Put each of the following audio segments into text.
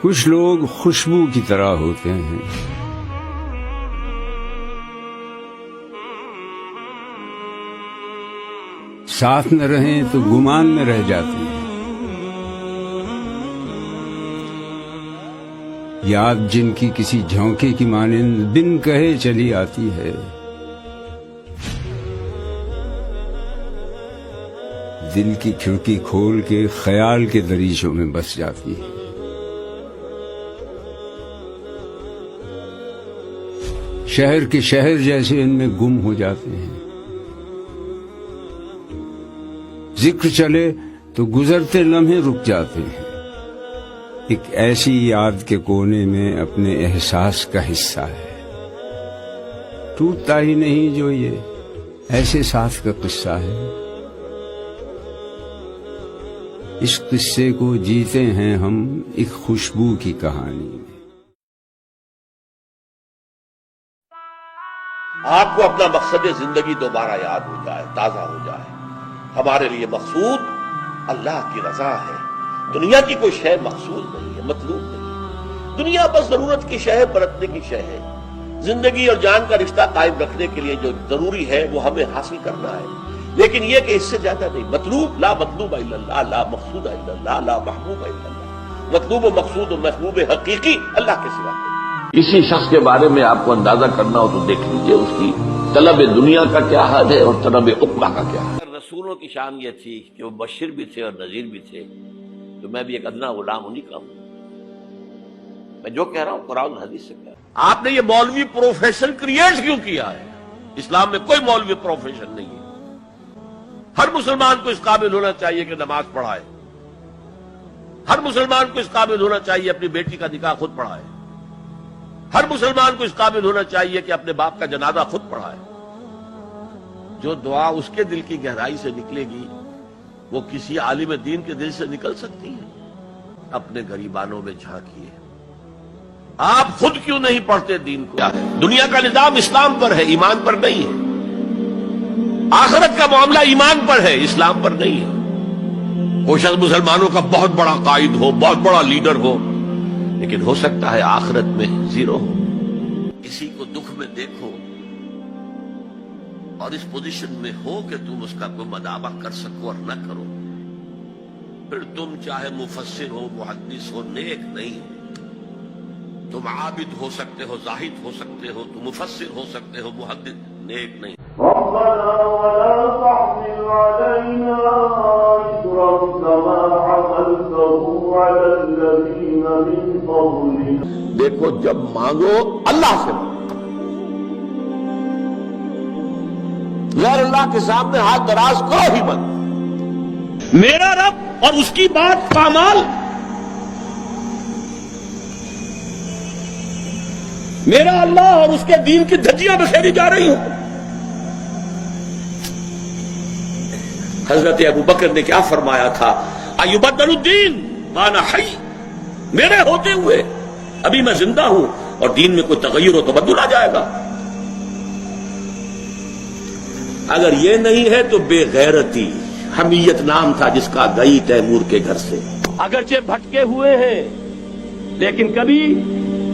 کچھ لوگ خوشبو کی طرح ہوتے ہیں، ساتھ نہ رہیں تو گمان میں رہ جاتے ہیں، یاد جن کی کسی جھونکے کی مانند بن کہے چلی آتی ہے، دل کی کھڑکی کھول کے خیال کے دریچوں میں بس جاتی ہے۔ شہر کے شہر جیسے ان میں گم ہو جاتے ہیں، ذکر چلے تو گزرتے لمحے رک جاتے ہیں، ایک ایسی یاد کے کونے میں اپنے احساس کا حصہ ہے، ٹوٹتا ہی نہیں جو یہ ایسے ساتھ کا قصہ ہے۔ اس قصے کو جیتے ہیں ہم ایک خوشبو کی کہانی میں۔ آپ کو اپنا مقصد زندگی دوبارہ یاد ہو جائے، تازہ ہو جائے۔ ہمارے لیے مقصود اللہ کی رضا ہے، دنیا کی کوئی شے مقصود نہیں ہے، مطلوب نہیں ہے۔ دنیا بس ضرورت کی شے ہے، برتنے کی شے ہے۔ زندگی اور جان کا رشتہ قائم رکھنے کے لیے جو ضروری ہے وہ ہمیں حاصل کرنا ہے، لیکن یہ کہ اس سے زیادہ نہیں۔ مطلوب لا مطلوب الا اللہ، لا مقصود الا اللہ، لا محبوب الا اللہ۔ مطلوب و مقصود و محبوب حقیقی اللہ کے سوا کوئی۔ کسی شخص کے بارے میں آپ کو اندازہ کرنا ہو تو دیکھ لیجئے اس کی طلب دنیا کا کیا حال ہے اور طلب عقبہ کا کیا حال ہے۔ رسولوں کی شان یہ تھی کہ وہ بشیر بھی تھے اور نذیر بھی تھے، تو میں بھی ایک ادنا غلام انہیں کا ہوں۔ میں جو کہہ رہا ہوں قرآن اور حدیث سے کہہ رہا ہوں۔ آپ نے یہ مولوی پروفیشن کریٹ کیوں کیا ہے؟ اسلام میں کوئی مولوی پروفیشن نہیں ہے۔ ہر مسلمان کو اس قابل ہونا چاہیے کہ نماز پڑھائے، ہر مسلمان کو اس قابل ہونا چاہیے اپنی بیٹی کا نکاح خود پڑھائے، ہر مسلمان کو اس قابل ہونا چاہیے کہ اپنے باپ کا جنازہ خود پڑھائے۔ جو دعا اس کے دل کی گہرائی سے نکلے گی وہ کسی عالم دین کے دل سے نکل سکتی ہے۔ اپنے غریبانوں میں جھانکیے، آپ خود کیوں نہیں پڑھتے دین کو؟ دنیا کا نظام اسلام پر ہے، ایمان پر نہیں ہے۔ آخرت کا معاملہ ایمان پر ہے، اسلام پر نہیں ہے۔ کوئی شخص مسلمانوں کا بہت بڑا قائد ہو، بہت بڑا لیڈر ہو، لیکن ہو سکتا ہے آخرت میں زیرو ہو۔ کسی کو دکھ میں دیکھو اور اس پوزیشن میں ہو کہ تم اس کا کوئی مداوع کر سکو اور نہ کرو، پھر تم چاہے مفسر ہو، محدث ہو، نیک نہیں ہو۔ تم عابد ہو سکتے ہو، زاہد ہو سکتے ہو، تم مفسر ہو سکتے ہو، محدث، نیک نہیں۔ ربنا ولا تحمل علينا إصرا كما حملته على الذين من قبلنا۔ دیکھو جب مانگو اللہ سے مانگو، غیر اللہ کے سامنے ہاتھ دراز کرو ہی مت۔ میرا رب اور اس کی بات پامال، میرا اللہ اور اس کے دین کی دھجیاں بکھیری جا رہی ہوں۔ حضرت ابو بکر نے کیا فرمایا تھا؟ ایبدل الدین وانا حی، میرے ہوتے ہوئے ابھی میں زندہ ہوں اور دین میں کوئی تغیر و تبدل آ جائے گا۔ اگر یہ نہیں ہے تو بے غیرتی، حمیت نام تھا جس کا، گئی تیمور کے گھر سے۔ اگرچہ بھٹکے ہوئے ہیں لیکن کبھی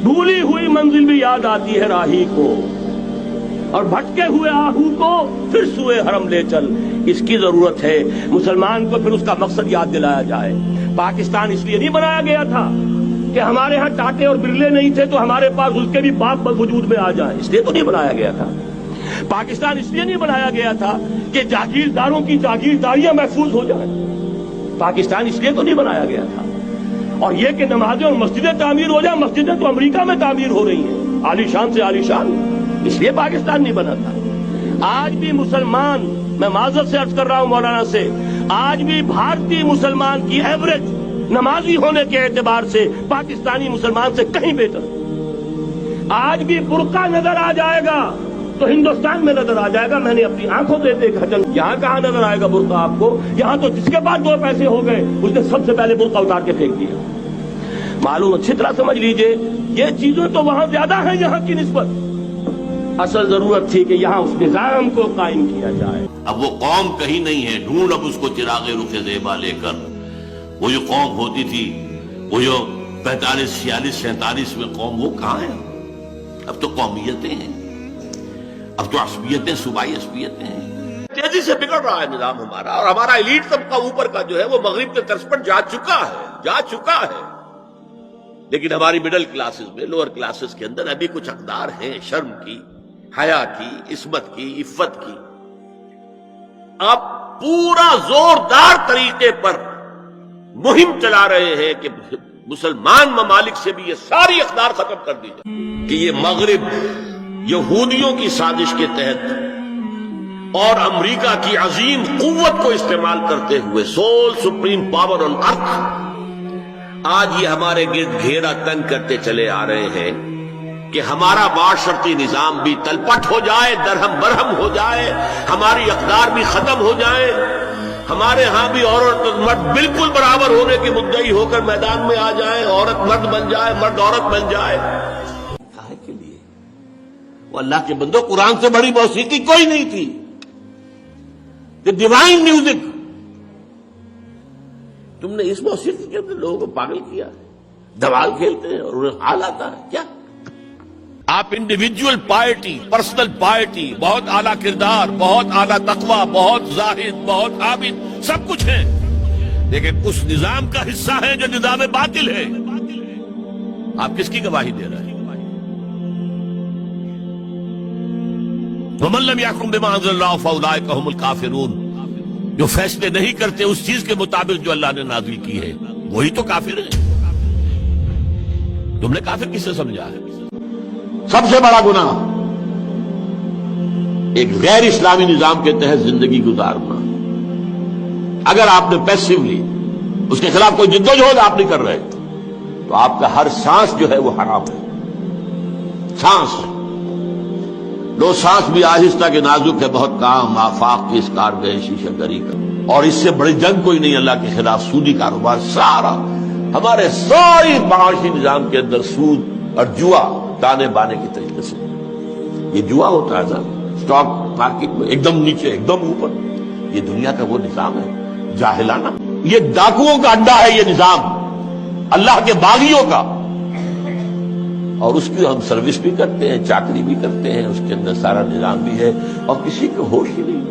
بھولی ہوئی منزل بھی یاد آتی ہے راہی کو، اور بھٹکے ہوئے آہو کو پھر سوئے حرم لے چل۔ اس کی ضرورت ہے مسلمان کو پھر اس کا مقصد یاد دلایا جائے۔ پاکستان اس لیے نہیں بنایا گیا تھا کہ ہمارے ہاں ٹاٹے اور برلے نہیں تھے تو ہمارے پاس اس کے بھی باپ وجود میں آ جائیں، اس لیے تو نہیں بنایا گیا تھا۔ پاکستان اس لیے نہیں بنایا گیا تھا کہ جاگیرداروں کی جاگیرداریاں محفوظ ہو جائیں، پاکستان اس لیے تو نہیں بنایا گیا تھا۔ اور یہ کہ نمازیں اور مسجدیں تعمیر ہو جائیں، مسجدیں تو امریکہ میں تعمیر ہو رہی ہیں، عالی شان سے عالی شان، اس لیے پاکستان نہیں بنا تھا۔ آج بھی مسلمان، میں معذرت سے عرض کر رہا ہوں مولانا سے، آج بھی بھارتی مسلمان کی ایوریج نمازی ہونے کے اعتبار سے پاکستانی مسلمان سے کہیں بہتر۔ آج بھی برقع نظر آ جائے گا تو ہندوستان میں نظر آ جائے گا۔ میں نے اپنی آنکھوں سے دیکھا، یہاں کہاں نظر آئے گا برقع آپ کو؟ یہاں تو جس کے پاس 2 پیسے ہو گئے اس نے سب سے پہلے برقع اتار کے پھینک دیا۔ معلوم اچھی طرح سمجھ لیجئے، یہ چیزیں تو وہاں زیادہ ہیں یہاں کی نسبت۔ اصل ضرورت تھی کہ یہاں اس نظام کو قائم کیا جائے۔ اب وہ قوم کہیں نہیں ہے، ڈھونڈ اب اس کو چراغ رخ زیبا لے کر۔ وہ جو قوم ہوتی تھی، وہ جو 45, 46, 47 میں قوم وہ کہاں ہے؟ اب تو قومیتیں ہیں، اب تو عصبیتیں، صوبائی عصبیتیں ہیں. تیزی سے بگڑ رہا ہے نظام ہمارا، اور ہمارا ایلیٹ طبقہ اوپر کا جو ہے وہ مغرب کے طرز پر جا چکا ہے. لیکن ہماری مڈل کلاسز میں، لوور کلاسز کے اندر ابھی کچھ اقدار ہیں شرم کی، حیا کی، عصمت کی، عفت کی. آپ پورا زوردار طریقے پر مہم چلا رہے ہیں کہ مسلمان ممالک سے بھی یہ ساری اقدار ختم کر دی جائے، کہ یہ مغرب یہودیوں کی سازش کے تحت اور امریکہ کی عظیم قوت کو استعمال کرتے ہوئے، سول سپریم پاور آن ارتھ، آج یہ ہمارے گرد گھیرا تنگ کرتے چلے آ رہے ہیں کہ ہمارا معاشرتی نظام بھی تلپٹ ہو جائے، درہم برہم ہو جائے، ہماری اقدار بھی ختم ہو جائے، ہمارے ہاں بھی عورت اور مرد بالکل برابر ہونے کے مدعی ہو کر میدان میں آ جائیں، عورت مرد بن جائے، مرد عورت بن جائے. کاہے کے لیے؟ وہ اللہ کے بندو، قرآن سے بڑی موسیقی کوئی نہیں تھی. ڈیوائن میوزک، تم نے اس موسیقی کے اندر لوگوں کو پاگل کیا ہے. دھمال کھیلتے ہیں اور انہیں حال آتا ہے کیا؟ آپ انڈیویجول پائرٹی، پرسنل پائرٹی، بہت اعلیٰ کردار، بہت اعلیٰ تقویٰ، بہت زاہد، بہت عابد، سب کچھ ہے، لیکن اس نظام کا حصہ ہے جو نظام باطل ہے. آپ کس کی گواہی دے رہے ہیں؟ وَمَن لَّمْ يَحْكُم بِمَا أَنزَلَ اللَّهُ فَأُولَٰئِكَ هُمُ الْكَافِرُونَ. جو فیصلے نہیں کرتے اس چیز کے مطابق جو اللہ نے نازل کی ہے، وہی تو کافر ہے. تم نے کافر کس سے سمجھا ہے؟ سب سے بڑا گناہ ایک غیر اسلامی نظام کے تحت زندگی گزارنا. اگر آپ نے پیسیولی اس کے خلاف کوئی جدوجہد آپ نہیں کر رہے تو آپ کا ہر سانس جو ہے وہ حرام ہے. سانس لو، سانس بھی آہستہ کے نازک ہے، بہت کام آفاق کی اس کار گئے شیشہ گری کا. اور اس سے بڑی جنگ کوئی نہیں اللہ کے خلاف. سودی کاروبار سارا ہمارے ساری معاشی نظام کے اندر سود اور جوا تانے بانے کی طریقے سے. یہ جوا ہوتا ہے نا اسٹاک مارکیٹ میں، ایک دم نیچے ایک دم اوپر. یہ دنیا کا وہ نظام ہے جاہلانہ. یہ ڈاکوؤں کا اڈا ہے یہ نظام، اللہ کے باغیوں کا. اور اس کی ہم سروس بھی کرتے ہیں، چاکری بھی کرتے ہیں، اس کے اندر سارا نظام بھی ہے، اور کسی کو ہوش ہی نہیں.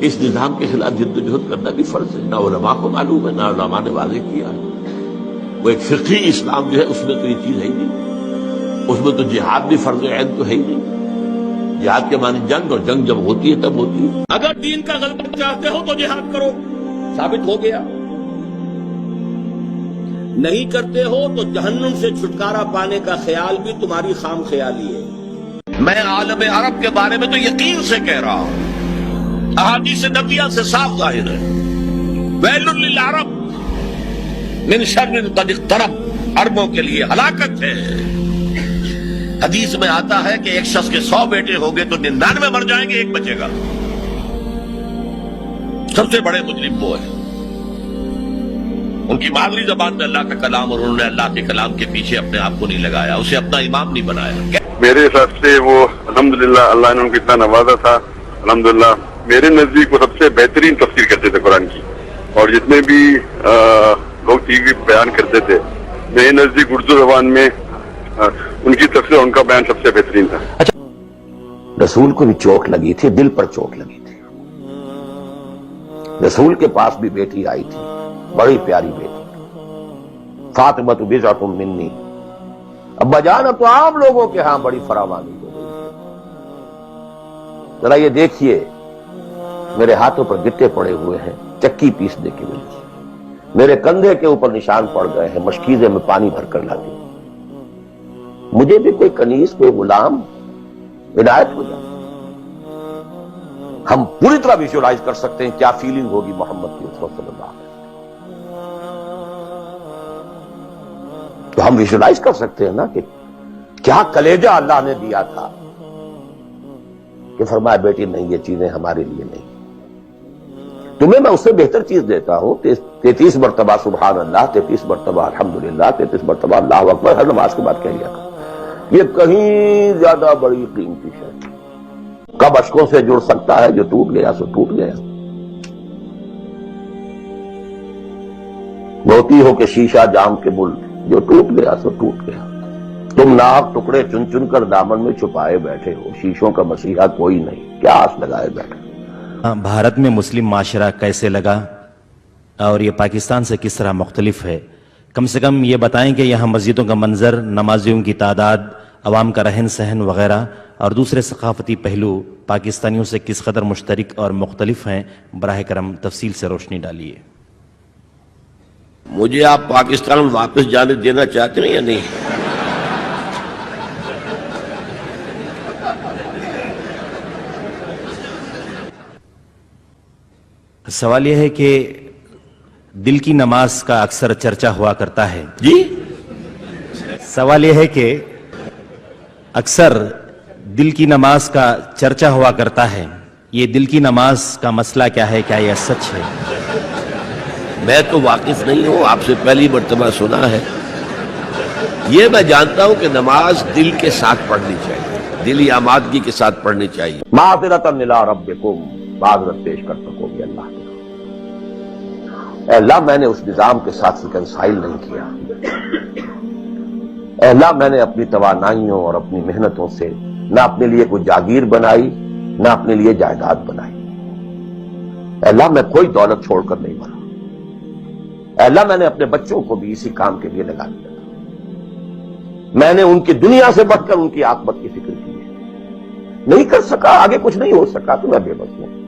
اس نظام کے خلاف جدوجہد کرنا بھی فرض ہے. نہ علماء کو معلوم ہے، نہ علماء نے واضح کیا ہے. وہ ایک فقہی اسلام جو ہے اس میں تو یہ چیز ہے ہی نہیں. اس میں تو جہاد بھی فرض عین تو ہے ہی نہیں. جہاد کے معنی جنگ، اور جنگ جب ہوتی ہے تب ہوتی ہے. اگر دین کا غلبہ چاہتے ہو تو جہاد کرو، ثابت ہو گیا. نہیں کرتے ہو تو جہنم سے چھٹکارا پانے کا خیال بھی تمہاری خام خیالی ہے. میں عالم عرب کے بارے میں تو یقین سے کہہ رہا ہوں، احادیث نبویہ سے صاف ظاہر ہے. ویل للعرب من شر قد اقترب، عربوں کے لیے ہلاکت ہے. حدیث میں آتا ہے کہ ایک شخص کے 100 بیٹے ہوں گے تو 99 مر جائیں گے، ایک بچے گا. سب سے بڑے مجرم وہ ہیں. ان کی مادری زبان میں اللہ کا کلام، اور انہوں نے اللہ کے کلام کے پیچھے اپنے آپ کو نہیں لگایا، اسے اپنا امام نہیں بنایا. میرے حساب سے وہ الحمدللہ اللہ نے ان کو اتنا نوازا تھا. الحمدللہ میرے نزدیک وہ سب سے بہترین تفسیر کرتے تھے قرآن کی. اور جتنے بھی لوگ ٹی وی بیان کرتے تھے، میرے نزدیک اردو زبان میں ان کی تفسیر، ان کا بیان سب سے بہترین تھا. رسول کو بھی چوٹ لگی تھی، دل پر چوٹ لگی تھی. رسول کے پاس بھی بیٹی آئی تھی، بڑی پیاری بیٹی، فاطمہ بضعۃ منی. ابا جان اب تو عام لوگوں کے ہاں بڑی فراوانی ہو گئی. ذرا یہ دیکھیے میرے ہاتھوں پر گٹے پڑے ہوئے ہیں چکی پیسنے کے لیے، میرے کندھے کے اوپر نشان پڑ گئے ہیں، مشکیزے میں پانی بھر کر لاتی. مجھے بھی کوئی کنیز، کوئی غلام عنایت ہو جائے. ہم پوری طرح ویژوائز کر سکتے ہیں کیا فیلنگ ہوگی محمد کی صلی اللہ علیہ وسلم. تو ہم ویژوائز کر سکتے ہیں نا کہ کیا کلیجہ اللہ نے دیا تھا کہ فرمایا بیٹی نہیں، یہ چیزیں ہمارے لیے نہیں. تمہیں میں اس سے بہتر چیز دیتا ہوں. 33 مرتبہ سبحان اللہ، 33 مرتبہ الحمدللہ، 33 مرتبہ اللہ اکبر ہر نماز کے بعد کہہ لیا کرو. یہ کہیں زیادہ بڑی قیمتی ہے. کب اشکوں سے جڑ سکتا ہے، جو ٹوٹ گیا سو ٹوٹ گیا. موتی ہو کہ شیشہ جام کے بل جو ٹوٹ گیا سو ٹوٹ گیا. تم ناحق ٹکڑے چن چن کر دامن میں چھپائے بیٹھے ہو. شیشوں کا مسیحا کوئی نہیں, کیا آس لگائے بیٹھے. بھارت میں مسلم معاشرہ کیسے لگا اور یہ پاکستان سے کس طرح مختلف ہے؟ کم سے کم یہ بتائیں کہ یہاں مسجدوں کا منظر، نمازیوں کی تعداد، عوام کا رہن سہن وغیرہ اور دوسرے ثقافتی پہلو پاکستانیوں سے کس قدر مشترک اور مختلف ہیں. براہ کرم تفصیل سے روشنی ڈالیے. مجھے آپ پاکستان واپس جانے دینا چاہتے ہیں یا نہیں؟ سوال یہ ہے کہ دل کی نماز کا اکثر چرچا ہوا کرتا ہے. جی سوال یہ ہے کہ اکثر دل کی نماز کا چرچا ہوا کرتا ہے. یہ دل کی نماز کا مسئلہ کیا ہے؟ کیا یہ سچ ہے؟ میں تو واقف نہیں ہوں, آپ سے پہلی مرتبہ سنا ہے. یہ میں جانتا ہوں کہ نماز دل کے ساتھ پڑھنی چاہیے, دلی آمادگی کے ساتھ پڑھنی چاہیے. معذرۃ الی ربکم, معذرت پیش کر سکو گے اللہ کے. اے اللہ میں نے اس نظام کے ساتھ ریکنسائل نہیں کیا. اے اللہ میں نے اپنی توانائیوں اور اپنی محنتوں سے نہ اپنے لیے کوئی جاگیر بنائی نہ اپنے لیے جائیداد بنائی. اے اللہ میں کوئی دولت چھوڑ کر نہیں مرا. اے اللہ میں نے اپنے بچوں کو بھی اسی کام کے لیے لگا دیا تھا. میں نے ان کی دنیا سے بڑھ کر ان کی عاقبت کی فکر کی ہے. نہیں کر سکا, آگے کچھ نہیں ہو سکا تو میں بے بس ہوں.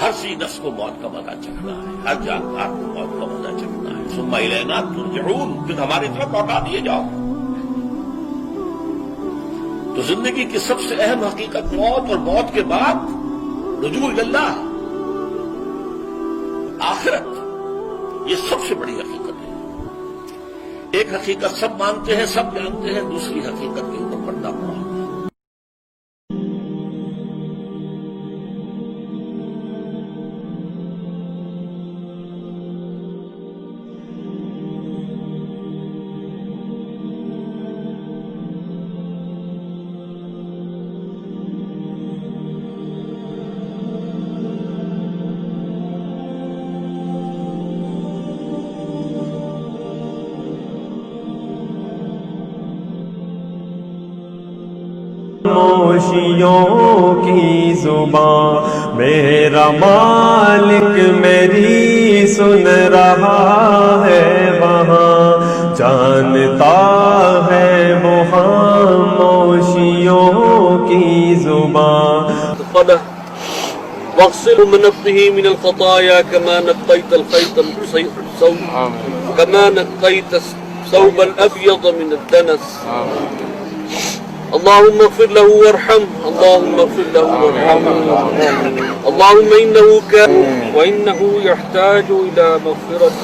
ہر سی نفس کو موت کا مزہ چکھنا ہے, ہر جاندار کو موت کا مزہ چکھنا ہے. ثم الینا ترجعون, پھر ہماری طرف لوٹا دیے جاؤ. تو زندگی کی سب سے اہم حقیقت موت, اور موت کے بعد رجوع اللہ, آخرت. یہ سب سے بڑی حقیقت ہے. ایک حقیقت سب مانتے ہیں, سب جانتے ہیں, دوسری حقیقت کے اوپر پردہ پڑا. خاموشیوں کی زبان میرا مالک میری سن رہا ہے, وہاں جانتا ہے وہ خاموشیوں کی زبان. واغسله من نفسه من الخطايا كما نقيت الخيط الثوب كما نقيت الثوب الأبيض من الدنس. اللهم اغفر له وارحمه, اللهم اغفر له وارحمه, اللهم إنه كان وإنه يحتاج إلى مغفرة.